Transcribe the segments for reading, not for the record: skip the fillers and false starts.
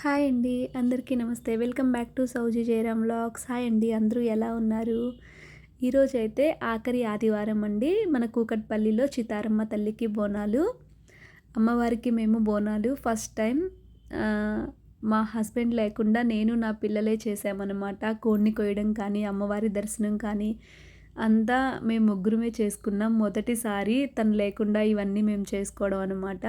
Hi అండి. అందరికీ నమస్తే. వెల్కమ్ బ్యాక్ టు సౌజీ జయరామ్ వ్లాగ్స్. హాయ్ అండి. అందరూ ఎలా ఉన్నారు? ఈరోజైతే ఆఖరి ఆదివారం అండి. మన కూకట్పల్లిలో చితారమ్మ తల్లికి బోనాలు. అమ్మవారికి మేము బోనాలు ఫస్ట్ టైం మా హస్బెండ్ లేకుండా నేను నా పిల్లలే చేసామన్నమాట. కోడిని కోయడం కానీ, అమ్మవారి దర్శనం కానీ అంతా మేము ముగ్గురమే చేసుకున్నాం. మొదటిసారి తను లేకుండా ఇవన్నీ మేము చేసుకోవడం అనమాట.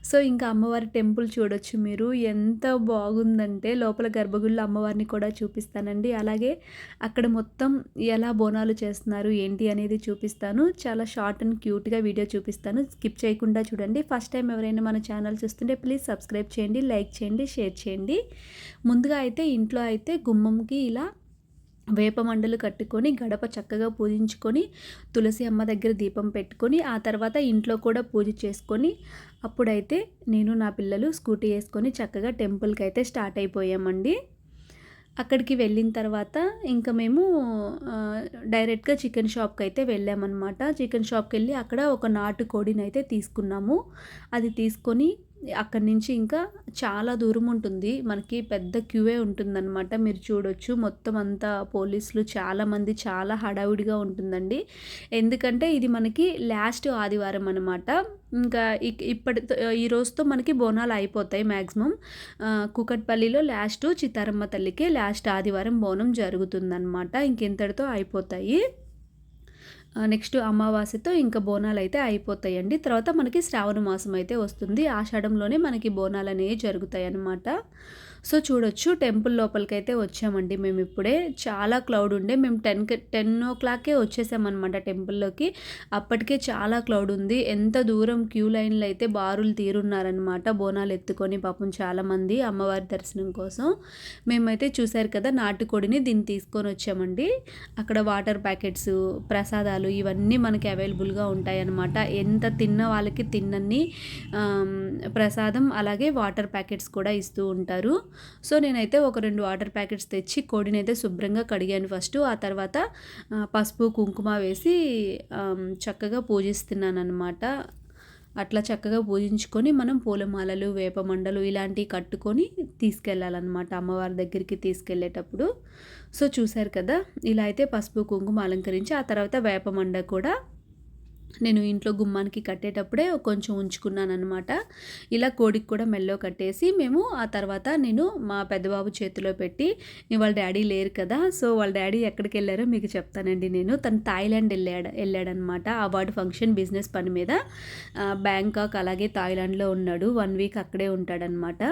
సో ఇంకా అమ్మవారి టెంపుల్ చూడొచ్చు మీరు, ఎంత బాగుందంటే లోపల గర్భగుడిలో అమ్మవారిని కూడా చూపిస్తానండి. అలాగే అక్కడ మొత్తం ఎలా బోనాలు చేస్తున్నారు ఏంటి అనేది చూపిస్తాను. చాలా షార్ట్ అండ్ క్యూట్గా వీడియో చూపిస్తాను, స్కిప్ చేయకుండా చూడండి. ఫస్ట్ టైం ఎవరైనా మన ఛానల్ చూస్తుంటే ప్లీజ్ సబ్స్క్రైబ్ చేయండి, లైక్ చేయండి, షేర్ చేయండి. ముందుగా అయితే ఇంట్లో అయితే గుమ్మంకి ఇలా వేప మండలు కట్టుకొని గడప చక్కగా పూజించుకొని తులసి అమ్మ దగ్గర దీపం పెట్టుకొని ఆ తర్వాత ఇంట్లో కూడా పూజ చేసుకొని అప్పుడైతే నేను నా పిల్లలు స్కూటీ వేసుకొని చక్కగా టెంపుల్కి అయితే స్టార్ట్ అయిపోయామండి. అక్కడికి వెళ్ళిన తర్వాత ఇంకా మేము డైరెక్ట్గా చికెన్ షాప్కి అయితే వెళ్ళామన్నమాట. చికెన్ షాప్కి వెళ్ళి అక్కడ ఒక నాటు కోడిని అయితే తీసుకున్నాము. అది తీసుకొని అక్కడి నుంచి ఇంకా చాలా దూరం ఉంటుంది, మనకి పెద్ద క్యూవే ఉంటుందన్నమాట. మీరు చూడొచ్చు మొత్తం అంతా పోలీసులు చాలామంది, చాలా హడావుడిగా ఉంటుందండి. ఎందుకంటే ఇది మనకి లాస్ట్ ఆదివారం అనమాట. ఇంకా ఈ రోజుతో మనకి బోనాలు అయిపోతాయి మ్యాక్సిమం. కూకట్పల్లిలో లాస్ట్ చిత్తారమ్మ తల్లికి లాస్ట్ ఆదివారం బోనం జరుగుతుందన్నమాట. ఇంకెంతటితో అయిపోతాయి. నెక్స్ట్ అమావాస్యతో ఇంకా బోనాలు అయితే అయిపోతాయండి. తర్వాత మనకి శ్రావణ మాసం అయితే వస్తుంది. ఆషాఢంలోనే మనకి బోనాలు అనేవి జరుగుతాయి అన్నమాట. సో చూడొచ్చు టెంపుల్ లోపలికైతే వచ్చామండి మేము ఇప్పుడే. చాలా క్లౌడ్ ఉండే, మేము 10 o'clockకే వచ్చేసామన్నమాట టెంపుల్లోకి. అప్పటికే చాలా క్లౌడ్ ఉంది. ఎంత దూరం క్యూ లైన్లు అయితే బారులు తీరున్నారనమాట బోనాలు ఎత్తుకొని పాపం చాలామంది అమ్మవారి దర్శనం కోసం. మేమైతే చూశారు కదా నాటుకోడిని దీన్ని తీసుకొని వచ్చామండి. అక్కడ వాటర్ ప్యాకెట్స్, ప్రసాదాలు ఇవన్నీ మనకి అవైలబుల్గా ఉంటాయన్నమాట. ఎంత తిన్న వాళ్ళకి తిన్నన్ని ప్రసాదం అలాగే వాటర్ ప్యాకెట్స్ కూడా ఇస్తూ ఉంటారు. సో నేనైతే ఒక 2 వాటర్ ప్యాకెట్స్ తెచ్చి కోడిని అయితే శుభ్రంగా కడిగాను ఫస్ట్. ఆ తర్వాత పసుపు కుంకుమ వేసి చక్కగా పూజిస్తున్నాను అనమాట. అట్లా చక్కగా పూజించుకొని మనం పూలమాలలు, వేపమండలు ఇలాంటివి కట్టుకొని తీసుకెళ్ళాలన్నమాట అమ్మవారి దగ్గరికి తీసుకెళ్ళేటప్పుడు. సో చూశారు కదా, ఇలా అయితే పసుపు కుంకుమ అలంకరించి ఆ తర్వాత వేపమండ కూడా నేను ఇంట్లో గుమ్మానికి కట్టేటప్పుడే కొంచెం ఉంచుకున్నాను అనమాట. ఇలా కోడికి కూడా మెల్లో కట్టేసి మేము ఆ తర్వాత నేను మా పెద్దబాబు చేతిలో పెట్టి, వాళ్ళ డాడీ లేరు కదా, సో వాళ్ళ డాడీ ఎక్కడికి వెళ్ళారో మీకు చెప్తానండి. తను థాయిలాండ్ వెళ్ళాడనమాట. అవార్డు ఫంక్షన్ బిజినెస్ పని మీద. బ్యాంకాక్ అలాగే థాయిలాండ్లో ఉన్నాడు. 1 week అక్కడే ఉంటాడనమాట.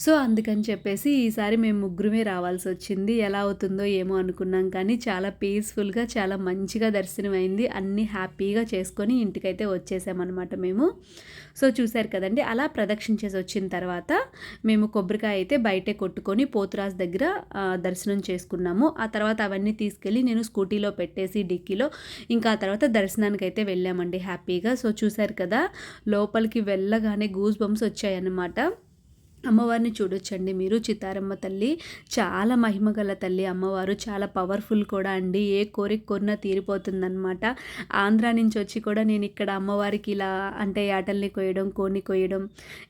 సో అందుకని చెప్పేసి ఈసారి మేము ముగ్గురమే రావాల్సి వచ్చింది. ఎలా అవుతుందో ఏమో అనుకున్నాం, కానీ చాలా పీస్ఫుల్గా చాలా మంచిగా దర్శనమైంది. అన్నీ హ్యాపీగా చేసుకొని ఇంటికైతే వచ్చేసామన్నమాట మేము. సో చూశారు కదండి, అలా ప్రదక్షించేసి వచ్చిన తర్వాత మేము కొబ్బరికాయ అయితే బయటే కొట్టుకొని పోతురాజు దగ్గర దర్శనం చేసుకున్నాము. ఆ తర్వాత అవన్నీ తీసుకెళ్ళి నేను స్కూటీలో పెట్టేసి డిక్కీలో ఇంకా ఆ తర్వాత దర్శనానికి అయితే వెళ్ళామండి హ్యాపీగా. సో చూశారు కదా, లోపలికి వెళ్ళగానే గూస్ బంప్స్ వచ్చాయన్నమాట. అమ్మవారిని చూడొచ్చండి మీరు. చిత్తారమ్మ తల్లి చాలా మహిమగల తల్లి అమ్మవారు, చాలా పవర్ఫుల్ కూడా అండి. ఏ కోరిక కోరినా తీరిపోతుందన్నమాట. ఆంధ్రా నుంచి వచ్చి కూడా నేను ఇక్కడ అమ్మవారికి ఇలా అంటే యాటల్ని కొయ్యడం, కోడిని కొయ్యడం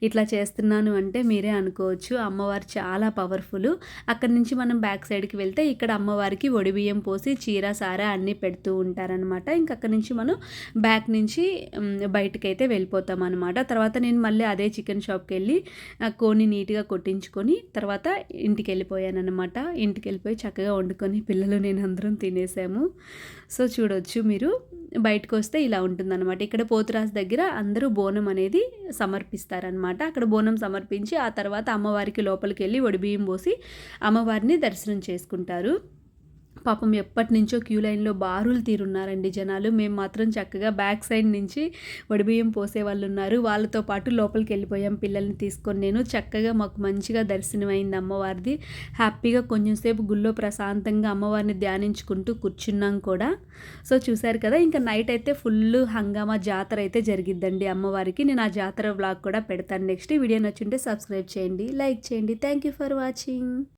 ఇట్లా చేస్తున్నాను అంటే మీరే అనుకోవచ్చు. అమ్మవారు చాలా పవర్ఫుల్. అక్కడి నుంచి మనం బ్యాక్ సైడ్కి వెళ్తే ఇక్కడ అమ్మవారికి ఒడిబియ్యం పోసి చీర సారా అన్నీ పెడుతూ ఉంటారనమాట. ఇంక అక్కడి నుంచి మనం బ్యాక్ నుంచి బయటకైతే వెళ్ళిపోతాం అనమాట. తర్వాత నేను మళ్ళీ అదే చికెన్ షాప్కి వెళ్ళి కోడిని నీట్గా కొట్టించుకొని తర్వాత ఇంటికి వెళ్ళిపోయాను అనమాట. ఇంటికి వెళ్ళిపోయి చక్కగా వండుకొని పిల్లలు నేను అందరం తినేసాము. సో చూడొచ్చు మీరు, బయటకు వస్తే ఇలా ఉంటుందన్నమాట. ఇక్కడ పోతురాజు దగ్గర అందరూ బోనం అనేది సమర్పిస్తారనమాట. అక్కడ బోనం సమర్పించి ఆ తర్వాత అమ్మవారికి లోపలికి వెళ్ళి ఒడిబియ్యం పోసి అమ్మవారిని దర్శనం చేసుకుంటారు. పాపం ఎప్పటి నుంచో క్యూ లైన్లో బారులు తీరున్నారండి జనాలు. మేము మాత్రం చక్కగా బ్యాక్ సైడ్ నుంచి వడిబియ్యం పోసే వాళ్ళు ఉన్నారు, వాళ్ళతో పాటు లోపలికి వెళ్ళిపోయాం పిల్లల్ని తీసుకొని. నేను చక్కగా మాకు మంచిగా దర్శనం అయింది అమ్మవారిది. హ్యాపీగా కొంచెం సేపు గుళ్ళో ప్రశాంతంగా అమ్మవారిని ధ్యానించుకుంటూ కూర్చున్నాం కూడా. సో చూశారు కదా, ఇంకా నైట్ అయితే ఫుల్ హంగామా జాతర అయితే జరిగిద్దండి అమ్మవారికి. నేను ఆ జాతర వ్లాగ్ కూడా పెడతాను నెక్స్ట్. వీడియో నచ్చుంటే సబ్స్క్రైబ్ చేయండి, లైక్ చేయండి. Thank you for watching.